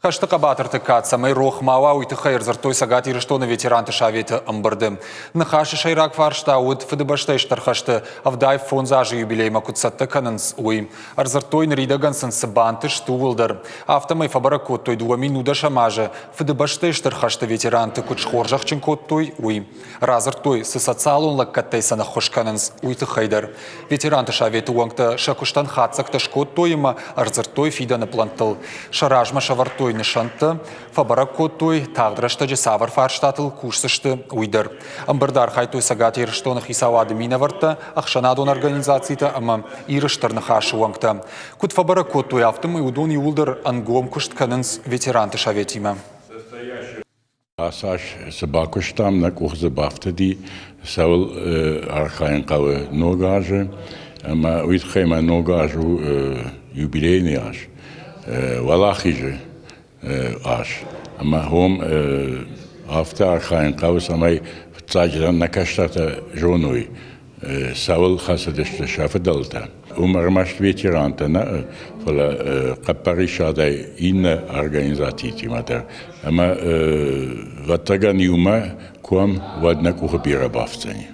Каштыка батырты катсамай рохмава уйтыха ерзартой сагат ирыштоны ветеранты шаветі ымбырды. Нахашы шайрак фаршта уд фыдыбаштай штархашты авдай фонзажы юбилейма кутсатты канынс уй. Арзартой нридагансın сыбанты штуылдыр. Автомай фабара коттой дуа минуда шамажы. Фыдыбаштай штархашты ветеранты кучхоржахчын коттой уй. Разартой сысацалун лаккаттай сана хошканынс уйтыхайдар. Ветеранты шаветі уаңты шакуштан хатсакты шкоттойыма арзартой фиданы плантыл. Шаражма шавартой нышанты, фабара коттой тағдырашты жесавар фарштатыл курсышты уйдыр. Амбырдар хайтой сагат еріштонық исавады минаварты, ақшанадон организацияты ама ирыштарны хашы уаңты. Кут фабара коттой автымы удон юлдыр ангом кушт канынс ветеранты шаветима. Асаш собакуштам на кухзы бафтади саул архаин кавы ногажы, ама уйтхайма ногажу юбилейный аш, валахижы аш. Ама хом афта архаин кавы самай цадждан накаштата жонуй саул хасадышты шафадалта. Умармаш ветерантана фала капаришадай инна организации матер. Ама ваттаган юма куам вадна кухабира бафцани.